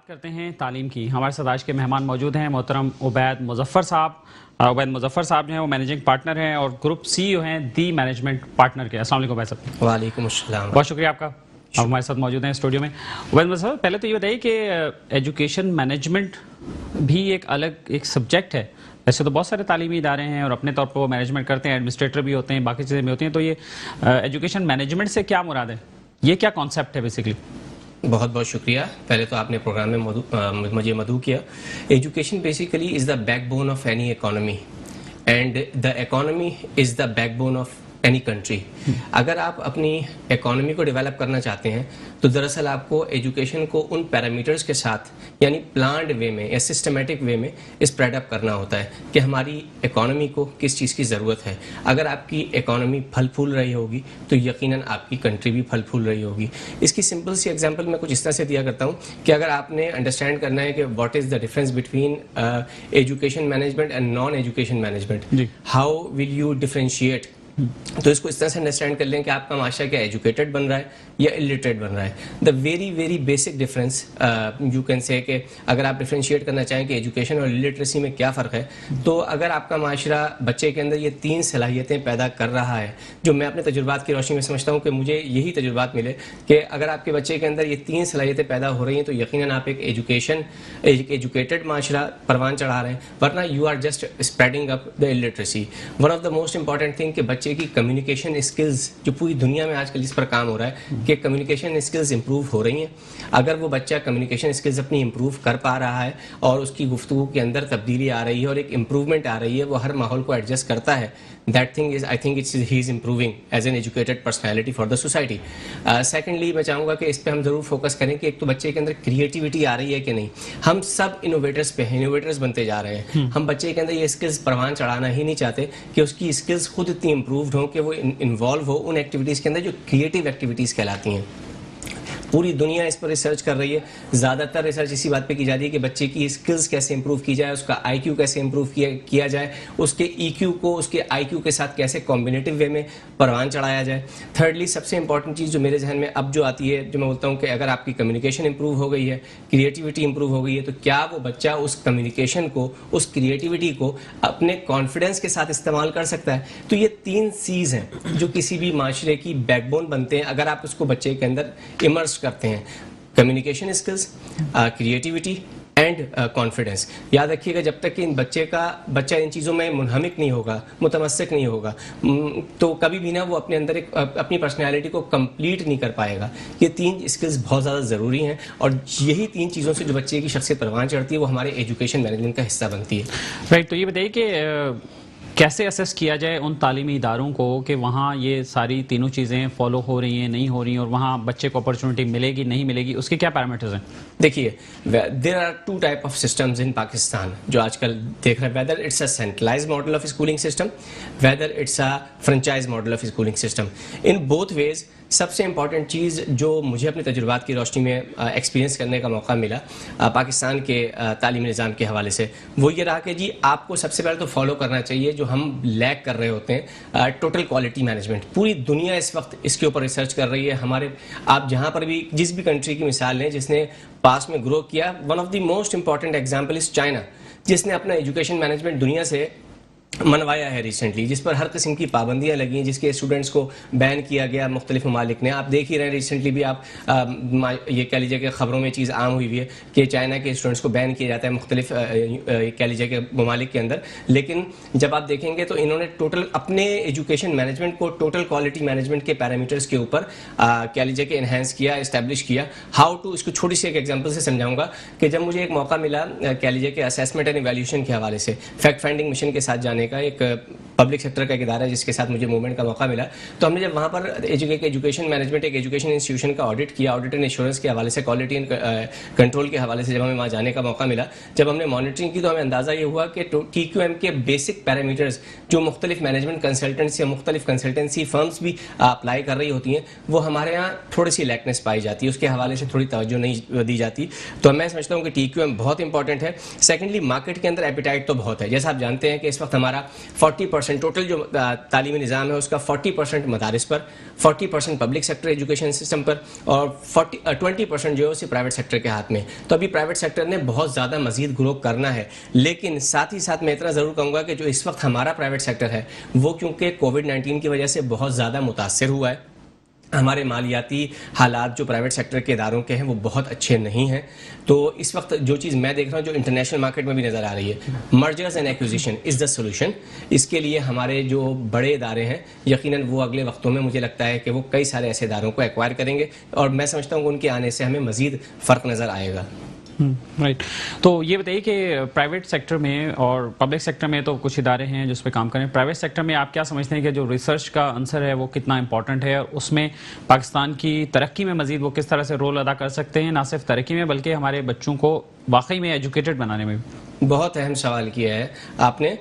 بات کرتے ہیں تعلیم کی. ہمارے ساتھ آج کے مہمان موجود ہیں محترم عبید مظفر صاحب. عبید مظفر صاحب جو ہیں وہ مینیجنگ پارٹنر ہیں اور گروپ سی ای او ہیں دی مینجمنٹ پارٹنر کے. السلام علیکم عبید صاحب. وعلیکم السلام. بہت شکریہ آپ کا, آپ ہمارے ساتھ موجود ہیں اسٹوڈیو میں. عبید مظفر صاحب, پہلے تو یہ بتائیے کہ ایجوکیشن مینجمنٹ بھی ایک الگ ایک سبجیکٹ ہے. ویسے تو بہت سارے تعلیمی ادارے ہیں اور اپنے طور پر وہ مینجمنٹ کرتے ہیں, ایڈمنسٹریٹر بھی ہوتے ہیں, باقی چیزیں بھی ہوتی ہیں. تو یہ ایجوکیشن مینجمنٹ سے کیا مراد ہے, یہ کیا کانسیپٹ ہے بیسکلی؟ بہت بہت شکریہ. پہلے تو آپ نے پروگرام میں مجھے مدعو کیا. Education basically is the back bone of any economy and the economy is the back bone of any country. اگر آپ اپنی اکانومی کو ڈیولپ کرنا چاہتے ہیں تو دراصل آپ کو ایجوکیشن کو ان پیرامیٹرز کے ساتھ یعنی پلانڈ وے میں یا سسٹمیٹک وے میں اسپریڈ اپ کرنا ہوتا ہے کہ ہماری اکانومی کو کس چیز کی ضرورت ہے. اگر آپ کی اکانومی پھل پھول رہی ہوگی تو یقیناً آپ کی کنٹری بھی پھل پھول رہی ہوگی. اس کی سمپل سی ایگزامپل میں کچھ اس طرح سے دیا کرتا ہوں کہ اگر آپ نے انڈرسٹینڈ کرنا ہے کہ what is the difference between education management and non education management, how will you differentiate, تو اس کو اس طرح سے انڈرسٹینڈ کر لیں کہ آپ کا معاشرہ کیا ایجوکیٹڈ بن رہا ہے یا الٹریٹ بن رہا ہے. The very very basic difference you can say کہ اگر آپ ڈفرینشیٹ کرنا چاہیں کہ ایجوکیشن اور الٹریسی میں کیا فرق ہے, تو اگر آپ کا معاشرہ بچے کے اندر یہ 3 صلاحیتیں پیدا کر رہا ہے, جو میں اپنے تجربات کی روشنی میں سمجھتا ہوں کہ مجھے یہی تجربات ملے کہ اگر آپ کے بچے کے اندر یہ 3 صلاحیتیں پیدا ہو رہی ہیں تو یقیناً آپ ایک ایجوکیٹڈ معاشرہ پروان چڑھا رہے ہیں, ورنہ you are just spreading up the literacy. One of the most important thing کہ بچے کی کمیونیکیشن اسکلز, جو پوری دنیا میں آج کل اس پر کام ہو رہا ہے کہ کمیونیکیشن اسکلز امپروو ہو رہی ہیں. اگر وہ بچہ کمیونیکیشن اسکلز اپنی امپروو کر پا رہا ہے اور اس کی گفتگو کے اندر تبدیلی آ رہی ہے اور ایک امپروومنٹ آ رہی ہے, وہ ہر ماحول کو ایڈجسٹ کرتا ہے, that thing is I think he is improving as an educated personality for the society. Secondly میں چاہوں گا کہ اس پہ ہم ضرور فوکس کریں کہ ایک تو بچے کے اندر کریٹیوٹی آ رہی ہے کہ نہیں. ہم سب انوویٹرز پہ ہیں, انوویٹرز بنتے جا رہے ہیں. ہم بچے کے اندر یہ اسکلز پروان چڑھانا ہی نہیں چاہتے کہ اس کی اسکلز خود اتنی امپرووڈ ہوں کہ وہ انوالو ہو ان ایکٹیویٹیز کے اندر جو کریٹیو ایکٹیویٹیز کہلاتی ہیں. پوری دنیا اس پر ریسرچ کر رہی ہے. زیادہ تر ریسرچ اسی بات پہ کی جا رہی ہے کہ بچے کی اسکلز کیسے امپروو کی جائے, اس کا آئی کیو کیسے امپروو کیا جائے, اس کے ای کیو کو اس کے آئی کیو کے ساتھ کیسے کمبینیٹو وے میں پروان چڑھایا جائے. تھرڈلی سب سے امپورٹنٹ چیز جو میرے ذہن میں اب جو آتی ہے, جو میں بولتا ہوں کہ اگر آپ کی کمیونیکیشن امپروو ہو گئی ہے, کریٹیوٹی امپروو ہو گئی ہے, تو کیا وہ بچہ اس کمیونیکیشن کو, اس کریٹیوٹی کو اپنے کانفیڈنس کے ساتھ استعمال کر سکتا ہے. تو یہ 3 سیز ہیں جو کسی بھی معاشرے کی بیک بون بنتے ہیں اگر آپ اس کو بچے کے اندر امرس کرتے ہیں. Communication skills, creativity and confidence. یاد رکھیے گا جب تک کہ بچہ ان چیزوں میں منہمک نہیں ہوگا, متمسک نہیں ہوگا, تو کبھی بھی نہ وہ اپنے اندر اپنی پرسنالٹی کو کمپلیٹ نہیں کر پائے گا. یہ 3 اسکلز بہت زیادہ ضروری ہیں اور یہی 3 چیزوں سے جو بچے کی شخصیت پروان چڑھتی ہے وہ ہمارے ایجوکیشن مینجمنٹ کا حصہ بنتی ہے. رائٹ. تو یہ بتائیے کہ کیسے اسیس کیا جائے ان تعلیمی اداروں کو کہ وہاں یہ ساری تینوں چیزیں فالو ہو رہی ہیں, نہیں ہو رہی ہیں, اور وہاں بچے کو اپرچونٹی ملے گی نہیں ملے گی, اس کے کیا پیرامیٹرز ہیں؟ دیکھیے, there are 2 type of systems in Pakistan جو آج کل دیکھ رہے ہیں. Whether it's a centralised model of schooling system, whether it's a franchise model of schooling system. In both ways سب سے امپورٹنٹ چیز جو مجھے اپنے تجربات کی روشنی میں ایکسپیرینس کرنے کا موقع ملا پاکستان کے تعلیمی نظام کے حوالے سے, وہ یہ رہا کہ جی آپ کو سب سے پہلے تو فالو کرنا چاہیے جو ہم لیک کر رہے ہوتے ہیں, ٹوٹل کوالٹی مینجمنٹ. پوری دنیا اس وقت اس کے اوپر ریسرچ کر رہی ہے. ہمارے آپ جہاں پر بھی جس بھی کنٹری کی مثال لیں جس نے پاس میں گرو کیا, one of the most important example is China, جس نے اپنا ایجوکیشن مینجمنٹ دنیا سے منوایا ہے ریسنٹلی, جس پر ہر قسم کی پابندیاں لگی ہیں, جس کے اسٹوڈنٹس کو بین کیا گیا مختلف ممالک نے. آپ دیکھ ہی رہے ہیں ریسنٹلی بھی, آپ یہ کہہ لیجیے کہ خبروں میں چیز عام ہوئی ہے کہ چائنا کے اسٹوڈنٹس کو بین کیا جاتا ہے مختلف کہہ لیجیے کہ ممالک کے اندر. لیکن جب آپ دیکھیں گے تو انہوں نے ٹوٹل اپنے ایجوکیشن مینجمنٹ کو ٹوٹل کوالٹی مینجمنٹ کے پیرامیٹرز کے اوپر کہہ لیجیے کہ انہینس کیا, اسٹیبلش کیا. ہاؤ ٹو, اس کو چھوٹی سی ایک ایگزامپل سے سمجھاؤں گا کہ جب مجھے ایک موقع ملا کہہ لیجیے کہ اسیسمنٹ اینڈ ایویلیوشن کے حوالے سے فیکٹ فائنڈنگ مشن کے ساتھ جانے کا, ایک پبلک سیکٹر کا ایک ادارہ ہے جس کے ساتھ مجھے موومنٹ کا موقع ملا, تو ہم نے جب وہاں پر ایجوکیشن مینجمنٹ ایک ایجوکیشن انسٹیٹیوشن کا آڈٹ کیا, آڈٹ اینڈ ایشورنس کے حوالے سے, کوالٹی اینڈ کنٹرول کے حوالے سے جب ہمیں وہاں جانے کا موقع ملا, جب ہم نے مانیٹرنگ کی تو ہمیں اندازہ یہ ہوا کہ ٹی کیو ایم کے بیسک پیرامیٹرز جو مختلف مینجمنٹ کنسلٹنٹس یا مختلف کنسلٹنسی فرمز بھی اپلائی کر رہی ہوتی ہیں, وہ ہمارے یہاں تھوڑی سی لیکنیس پائی جاتی ہے, اس کے حوالے سے تھوڑی توجہ نہیں دی جاتی. تو میں سمجھتا ہوں کہ ٹی کیو ایم بہت امپورٹنٹ ہے. سیکنڈلی مارکیٹ کے اندر ایپیٹائٹ تو بہت ہے, جیسا آپ جانتے ہیں کہ اس وقت ہمارا 40% ٹوٹل جو تعلیمی نظام ہے اس کا 40% مدارس پر، 40% پبلک سیکٹر ایجوکیشن سسٹم پر، اور 20% جو ہے اسے پرائیویٹ سیکٹر کے ہاتھ میں. تو ابھی پرائیویٹ سیکٹر نے بہت زیادہ مزید گرو کرنا ہے، لیکن ساتھ ہی ساتھ میں اتنا ضرور کہوں گا کہ جو اس وقت ہمارا پرائیویٹ سیکٹر ہے وہ کیونکہ کووڈ-19 کی وجہ سے بہت زیادہ متاثر ہوا ہے. ہمارے مالیاتی حالات جو پرائیویٹ سیکٹر کے اداروں کے ہیں وہ بہت اچھے نہیں ہیں. تو اس وقت جو چیز میں دیکھ رہا ہوں جو انٹرنیشنل مارکیٹ میں بھی نظر آ رہی ہے، mergers and acquisition is the solution. اس کے لیے ہمارے جو بڑے ادارے ہیں یقیناً وہ اگلے وقتوں میں مجھے لگتا ہے کہ وہ کئی سارے ایسے اداروں کو ایکوائر کریں گے، اور میں سمجھتا ہوں کہ ان کے آنے سے ہمیں مزید فرق نظر آئے گا. رائٹ. تو یہ بتائیے کہ پرائیویٹ سیکٹر میں اور پبلک سیکٹر میں تو کچھ ادارے ہیں جس پہ کام کریں، پرائیویٹ سیکٹر میں آپ کیا سمجھتے ہیں کہ جو ریسرچ کا عنصر ہے وہ کتنا امپورٹنٹ ہے، اور اس میں پاکستان کی ترقی میں مزید وہ کس طرح سے رول ادا کر سکتے ہیں، نہ صرف ترقی میں بلکہ ہمارے بچوں کو واقعی میں ایجوکیٹڈ بنانے میں بھی؟ بہت اہم سوال کیا ہے آپ نے.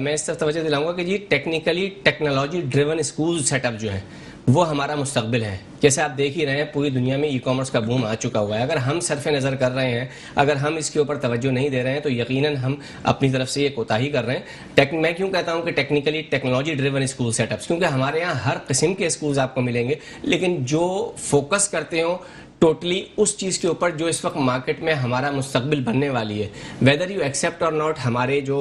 میں اس طرف توجہ دلاؤں گا کہ جی technology driven school set up جو ہیں وہ ہمارا مستقبل ہے. جیسے آپ دیکھ ہی رہے ہیں پوری دنیا میں ای کامرس کا بوم آ چکا ہوا ہے. اگر ہم صرف نظر کر رہے ہیں، اگر ہم اس کے اوپر توجہ نہیں دے رہے ہیں تو یقیناً ہم اپنی طرف سے یہ کوتاہی کر رہے ہیں. میں کیوں کہتا ہوں کہ technology driven school setups, کیونکہ ہمارے یہاں ہر قسم کے اسکولز آپ کو ملیں گے، لیکن جو فوکس کرتے ہوں ٹوٹلی اس چیز کے اوپر جو اس وقت مارکیٹ میں ہمارا مستقبل بننے والی ہے. ویدر یو ایکسیپٹ اور ناٹ، ہمارے جو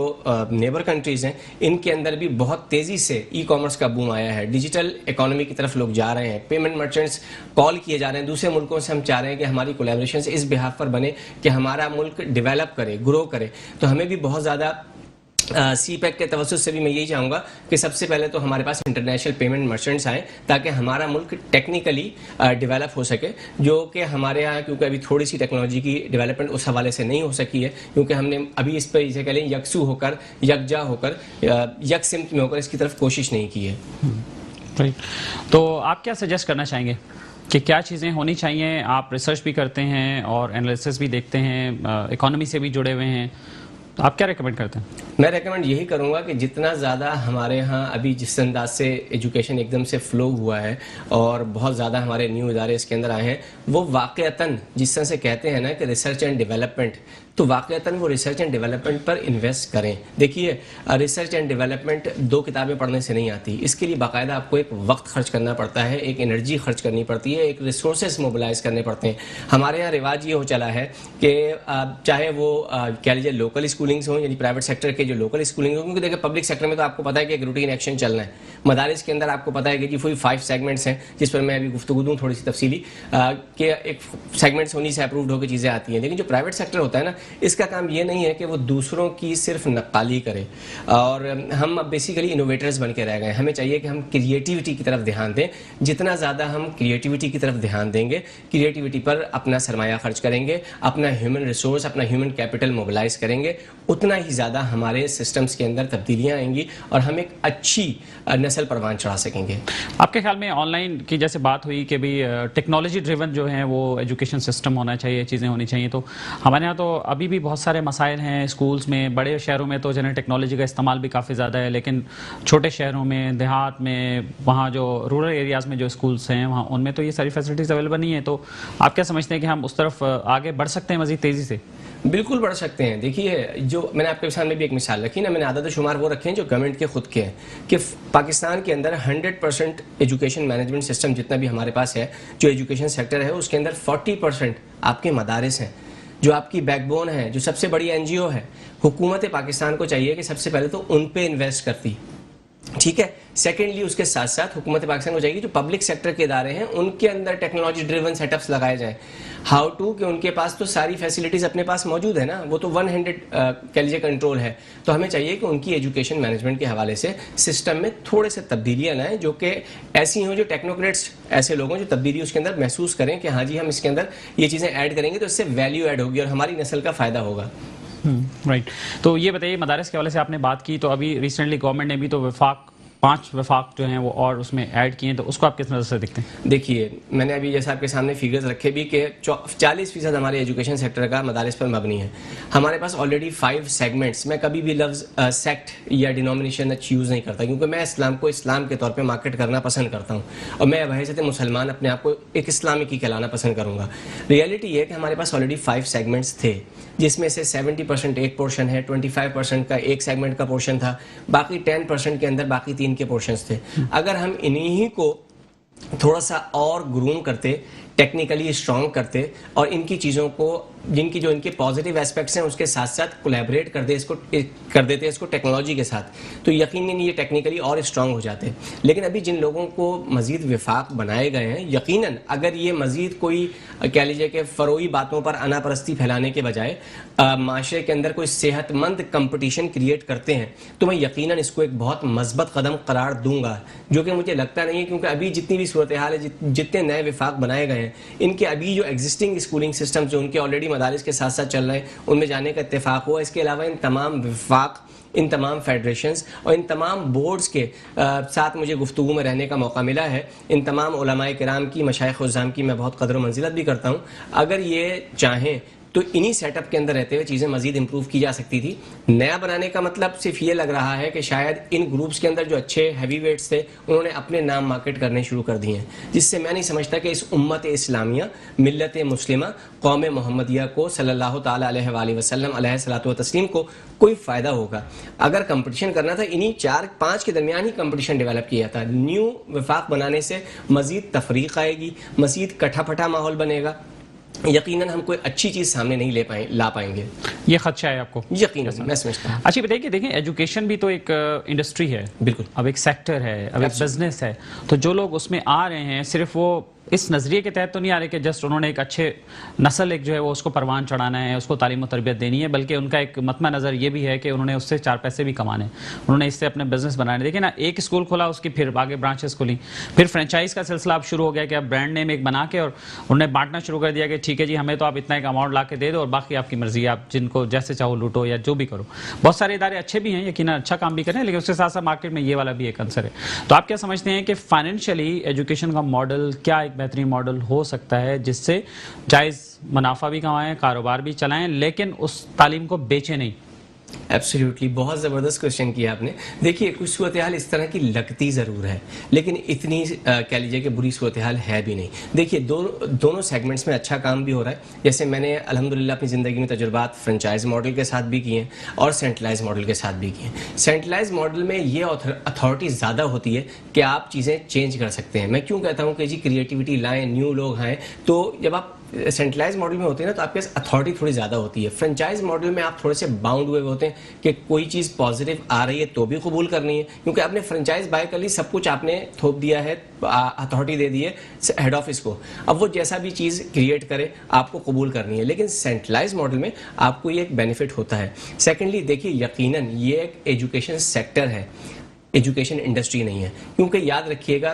نیبر کنٹریز ہیں ان کے اندر بھی بہت تیزی سے ای کامرس کا بوم آیا ہے. ڈیجیٹل اکانومی کی طرف لوگ جا رہے ہیں، پیمنٹ مرچنٹس کال کیے جا رہے ہیں دوسرے ملکوں سے. ہم چاہ رہے ہیں کہ ہماری کولیبریشنز اس بہاف پر بنے کہ ہمارا ملک ڈیولپ کرے، گرو کرے. تو ہمیں بھی بہت زیادہ سی پیک کے توسط سے بھی میں یہی چاہوں گا کہ سب سے پہلے تو ہمارے پاس انٹرنیشنل پیمنٹ مرچنٹس آئیں تاکہ ہمارا ملک ٹیکنیکلی ڈیولپ ہو سکے، جو کہ ہمارے یہاں کیونکہ ابھی تھوڑی سی ٹیکنالوجی کی ڈیولپمنٹ اس حوالے سے نہیں ہو سکی ہے، کیونکہ ہم نے ابھی اس پہ اسے کہہ لیں یکسو ہو کر، یکجا ہو کر، یک سمت میں ہو کر اس کی طرف کوشش نہیں کی ہے. تو آپ کیا سجیسٹ کرنا چاہیں گے کہ کیا چیزیں ہونی چاہیے؟ آپ ریسرچ بھی کرتے ہیں اور انالیسس بھی دیکھتے ہیں، اکانومی سے بھی جڑے ہوئے ہیں، تو آپ کیا ریکمینڈ کرتے ہیں؟ میں ریکمینڈ یہی کروں گا کہ جتنا زیادہ ہمارے ہاں ابھی جس انداز سے ایجوکیشن ایک دم سے فلو ہوا ہے اور بہت زیادہ ہمارے نیو ادارے اس کے اندر آئے ہیں، وہ واقعتاً جس طرح سے کہتے ہیں نا کہ ریسرچ اینڈ ڈیولپمنٹ، تو واقعتاً وہ research and development per invest کریں. دیکھیے ریسرچ اینڈ ڈیولپمنٹ 2 کتابیں پڑھنے سے نہیں آتی، اس کے لیے باقاعدہ آپ کو ایک وقت خرچ کرنا پڑتا ہے، ایک انرجی خرچ کرنی پڑتی ہے، ایک ریسورسز موبلائز کرنے پڑتے ہیں. ہمارے یہاں رواج یہ ہو چلا ہے کہ چاہے وہ کہہ لیجیے لوکل اسکولنگس ہوں، یعنی پرائیویٹ سیکٹر کے جو لوکل اسکولنگ ہوں، کیونکہ دیکھیں پبلک سیکٹر میں تو آپ کو پتا ہے کہ ایک روٹین ایکشن چلنا ہے. مدارس کے اندر آپ کو پتا ہے کہ جی 5 سیگمنٹس ہیں جس پر میں ابھی گفتگو دوں تھوڑی سی تفصیلی، کہ ایک سیگمنٹس انہیں سے اپرووڈ ہو کے چیزیں آتی ہیں. لیکن جو پرائیویٹ سیکٹر ہوتا ہے نا، اس کا کام یہ نہیں ہے کہ وہ دوسروں کی صرف نقالی کرے، اور ہم اب بیسیکلی انوویٹرز بن کے رہ گئے. ہمیں چاہیے کہ ہم کریٹیوٹی کی طرف دھیان دیں. جتنا زیادہ ہم کریٹیوٹی کی طرف دھیان دیں گے، کریٹیوٹی پر اپنا سرمایہ خرچ کریں گے، اپنا ہیومن ریسورس، اپنا ہیومن کیپٹل موبلائز کریں گے، اتنا ہی زیادہ ہمارے سسٹمز کے اندر تبدیلیاں آئیں گی اور ہم ایک اچھی نسل پروان چڑھا سکیں گے. آپ کے خیال میں آن لائن کی جیسے بات ہوئی کہ بھی ٹیکنالوجی ڈریون جو ہیں وہ ایجوکیشن سسٹم ہونا چاہیے، چیزیں ہونی چاہیے، تو ہمارے یہاں تو ابھی بھی بہت سارے مسائل ہیں اسکولس میں. بڑے شہروں میں تو جنہیں ٹیکنالوجی کا استعمال بھی کافی زیادہ ہے، لیکن چھوٹے شہروں میں، دیہات میں، وہاں جو رورل ایریاز میں جو اسکولس ہیں وہاں ان میں تو یہ ساری فیسلٹیز اویلیبل نہیں ہیں. تو آپ کیا سمجھتے ہیں کہ ہم اس طرف آگے بڑھ سکتے ہیں مزید تیزی سے؟ بالکل بڑھ سکتے ہیں. دیکھیے جو میں نے آپ کے سامنے بھی ایک مثال رکھی نا، میں نے عدد و شمار وہ رکھے ہیں جو گورنمنٹ کے خود کے ہیں، کہ پاکستان کے اندر 100% ایجوکیشن مینجمنٹ سسٹم جتنا بھی ہمارے پاس ہے، جو ایجوکیشن سیکٹر ہے، اس کے اندر 40% آپ کے مدارس ہیں جو آپ کی بیک بون ہے، جو سب سے بڑی NGO ہے. حکومت پاکستان کو چاہیے کہ سب سے پہلے تو ان پہ انویسٹ کرتی، ٹھیک ہے. سیکنڈلی اس کے ساتھ ساتھ حکومت پاکستان کو چاہیے جو پبلک سیکٹر کے ادارے ہیں ان کے اندر ٹیکنالوجی ڈریون سیٹ اپس لگائے جائیں. ہاؤ ٹو کہ ان کے پاس تو ساری فیسلٹیز اپنے پاس موجود ہے نا، وہ تو 100 کہہ لیجیے کنٹرول ہے. تو ہمیں چاہیے کہ ان کی ایجوکیشن مینجمنٹ کے حوالے سے سسٹم میں تھوڑے سے تبدیلیاں لائیں، جو کہ ایسی ہوں جو ٹیکنوکریٹس ایسے لوگ ہیں جو تبدیلی اس کے اندر محسوس کریں کہ ہاں جی ہم اس کے اندر یہ چیزیں ایڈ کریں گے تو اس سے ویلیو ایڈ ہوگی اور ہماری نسل کا فائدہ ہوگا. رائٹ. تو یہ بتائیے مدارس کے حوالے سے آپ نے بات کی، تو ابھی ریسنٹلی گورنمنٹ نے بھی تو وفاق 5 وفاق جو ہیں وہ اور اس میں ایڈ کیے ہیں، تو اس کو آپ کس نظر سے دیکھتے ہیں؟ دیکھیے میں نے ابھی جیسا آپ کے سامنے فگرز رکھے بھی کہ 40% ہمارے ایجوکیشن سیکٹر کا مدارس پر مبنی ہے. ہمارے پاس آلریڈی 5 سیگمنٹس. میں کبھی بھی لفظ سیکٹ یا ڈینومینیشن یوز نہیں کرتا کیونکہ میں اسلام کو اسلام کے طور پہ مارکیٹ کرنا پسند کرتا ہوں اور میں بحیثیت مسلمان اپنے آپ کو ایک اسلامی کی کہلانا پسند کروں گا. ریئلٹی یہ ہے کہ ہمارے پاس آلریڈی 5 سیگمنٹس تھے جس میں سے 70% ایک پورشن ہے, 25% کا ایک سیگمنٹ کا پورشن تھا, باقی 10% کے اندر باقی 3 کے پورشنز تھے. اگر ہم انہی کو تھوڑا سا اور گروم کرتے, ٹیکنیکلی اسٹرانگ کرتے اور ان کی چیزوں کو جن کی جو ان کے پازیٹیو اسپیکٹس ہیں اس کے ساتھ ساتھ کولیبریٹ کر دیتے اس کو ٹیکنالوجی کے ساتھ, تو یقیناً یہ ٹیکنیکلی اور اسٹرانگ ہو جاتے. لیکن ابھی جن لوگوں کو مزید وفاق بنائے گئے ہیں, یقیناً اگر یہ مزید کوئی کہہ لیجیے کہ فروئی باتوں پر انا پرستی پھیلانے کے بجائے معاشرے کے اندر کوئی صحت مند کمپٹیشن کریٹ کرتے ہیں تو میں یقیناً اس کو ایک بہت مثبت قدم قرار دوں گا, جو کہ مجھے لگتا نہیں ہے کیونکہ ابھی جتنی بھی صورتحال ہے, جتنے نئے وفاق بنائے گئے ہیں, ان کے ابھی جو ایگزسٹنگ اسکولنگ سسٹم جو ان کے آلریڈی مدارس کے ساتھ ساتھ چل رہے ہیں ان میں جانے کا اتفاق ہوا. اس کے علاوہ ان تمام وفاق, ان تمام فیڈریشنز اور ان تمام بورڈز کے ساتھ مجھے گفتگو میں رہنے کا موقع ملا ہے. ان تمام علماء کرام کی, مشائخ عظام کی میں بہت قدر و منزلت بھی کرتا ہوں. اگر یہ چاہیں تو انہی سیٹ اپ کے اندر رہتے ہوئے چیزیں مزید امپروو کی جا سکتی تھی. نیا بنانے کا مطلب صرف یہ لگ رہا ہے کہ شاید ان گروپس کے اندر جو اچھے ہیوی ویٹس تھے انہوں نے اپنے نام مارکیٹ کرنے شروع کر دیے ہیں, جس سے میں نہیں سمجھتا کہ اس امت اسلامیہ, ملت مسلمہ, قوم محمدیہ کو صلی اللہ تعالیٰ علیہ وآلہ وسلم علیہ الصلوۃ والتسلیم کو کوئی فائدہ ہوگا. اگر کمپٹیشن کرنا تھا انہی 4-5 کے درمیان ہی کمپٹیشن ڈیولپ کیا تھا. نیو وفاق بنانے سے مزید تفریق آئے گی, مزید کٹھا پھٹا ماحول بنے گا, یقیناً ہم کوئی اچھی چیز سامنے نہیں لا پائیں گے. یہ خدشہ ہے آپ کو؟ یقیناً میں سمجھتا ہوں. اچھی بتائیے کہ دیکھیں ایجوکیشن بھی تو ایک انڈسٹری ہے, بالکل, اب ایک سیکٹر ہے, اب ایک بزنس ہے. تو جو لوگ اس میں آ رہے ہیں صرف وہ اس نظریے کے تحت تو نہیں آ رہے کہ جسٹ انہوں نے ایک اچھے نسل ایک جو ہے وہ اس کو پروان چڑھانا ہے, اس کو تعلیم و تربیت دینی ہے, بلکہ ان کا ایک مطمع نظر یہ بھی ہے کہ انہوں نے اس سے 4 پیسے بھی کمانے, انہوں نے اس سے اپنے بزنس بنانے. دیکھیں نا, ایک اسکول کھولا, اس کی پھر آگے برانچز کھولیں, پھر فرینچائز کا سلسلہ اب شروع ہو گیا کہ اب برانڈ نیم ایک بنا کے اور انہوں نے بانٹنا شروع کر دیا کہ ٹھیک ہے جی ہمیں تو آپ اتنا ایک اماؤنٹ لا کے دے دو اور باقی آپ کی مرضی, آپ جن کو جیسے چاہو لوٹو یا جو بھی کرو. بہت سارے ادارے اچھے بھی ہیں, یقیناً اچھا کام بھی کریں, لیکن اس کے ساتھ ساتھ مارکیٹ میں یہ والا بھی ایک عنصر ہے. تو آپ کیا سمجھتے ہیں کہ فائنینشلی ایجوکیشن کا ماڈل کیا ایک بہترین ماڈل ہو سکتا ہے جس سے جائز منافع بھی کمائیں, کاروبار بھی چلائیں, لیکن اس تعلیم کو بیچیں نہیں؟ ایبسلیوٹلی, بہت زبردست کوشچن کیا آپ نے. دیکھیے کچھ صورتحال اس طرح کی لگتی ضرور ہے لیکن اتنی کہہ لیجیے کہ بری صورتحال ہے بھی نہیں. دیکھیے دونوں سیگمنٹس میں اچھا کام بھی ہو رہا ہے. جیسے میں نے الحمدللہ اپنی زندگی میں تجربات فرنچائز ماڈل کے ساتھ بھی کیے ہیں اور سینٹرلائز ماڈل کے ساتھ بھی کیے ہیں. سینٹرلائز ماڈل میں یہ اتھارٹی زیادہ ہوتی ہے کہ آپ چیزیں چینج کر سکتے ہیں. میں کیوں کہتا ہوں کہ جی کریٹیوٹی لائیں, نیو لوگ آئیں, تو جب آپ سینٹرلائز ماڈل میں ہوتے ہیں نا تو آپ کے پاس اتھارٹی تھوڑی زیادہ ہوتی ہے. فرنچائز ماڈل میں آپ تھوڑے سے باؤنڈ ہوئے ہوتے ہیں کہ کوئی چیز پازیٹیو آ رہی ہے تو بھی قبول کرنی ہے, کیونکہ آپ نے فرنچائز بائی کر لی, سب کچھ آپ نے تھوپ دیا ہے, اتھارٹی دے دی ہے ہیڈ آفس کو, اب وہ جیسا بھی چیز کریٹ کرے آپ کو قبول کرنی ہے. لیکن سینٹرلائز ماڈل میں آپ کو یہ ایک بینیفٹ ہوتا ہے. سیکنڈلی دیکھیے یقیناً یہ ایک ایجوکیشن سیکٹر ہے, ایجوکیشن انڈسٹری نہیں ہے, کیونکہ یاد رکھیے گا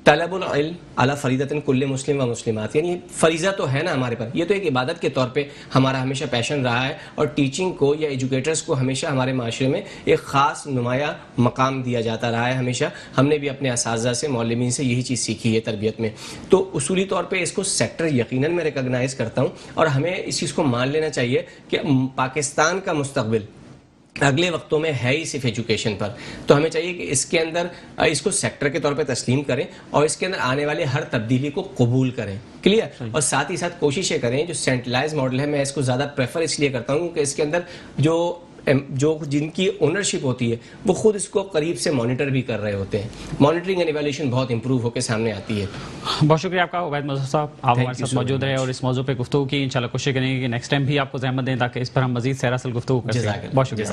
طلب العلم علی فریضۃ کل مسلم و مسلمات, یعنی فریضہ تو ہے نا ہمارے پر, یہ تو ایک عبادت کے طور پہ ہمارا ہمیشہ پیشن رہا ہے. اور ٹیچنگ کو یا ایجوکیٹرز کو ہمیشہ ہمارے معاشرے میں ایک خاص نمایاں مقام دیا جاتا رہا ہے. ہمیشہ ہم نے بھی اپنے اساتذہ سے, معلمین سے یہی چیز سیکھی ہے تربیت میں. تو اصولی طور پہ اس کو سیکٹر یقیناً میں ریکگنائز کرتا ہوں اور ہمیں اس چیز کو مان لینا چاہیے کہ پاکستان کا مستقبل اگلے وقتوں میں ہے ہی صرف ایجوکیشن پر. تو ہمیں چاہیے کہ اس کے اندر اس کو سیکٹر کے طور پہ تسلیم کریں اور اس کے اندر آنے والے ہر تبدیلی کو قبول کریں. کلیئر, اور ساتھ ہی ساتھ کوششیں کریں. جو سینٹرلائز ماڈل ہے میں اس کو زیادہ پریفر اس لیے کرتا ہوں کیونکہ اس کے اندر جو جن کی اونرشپ ہوتی ہے وہ خود اس کو قریب سے مانیٹر بھی کر رہے ہوتے ہیں. مانیٹرنگ اینڈ ایویلیوشن بہت امپروو ہو کے سامنے آتی ہے. بہت شکریہ آپ کا عبید مظہر صاحب, آپ ہمارے ساتھ موجود رہے اور اس موضوع پہ گفتگو کی. انشاءاللہ کوشش کریں گے کہ نیکسٹ ٹائم بھی آپ کو زحمت دیں تاکہ اس پر ہم مزید سیراسل گفتگو کر سکیں. بہت شکریہ.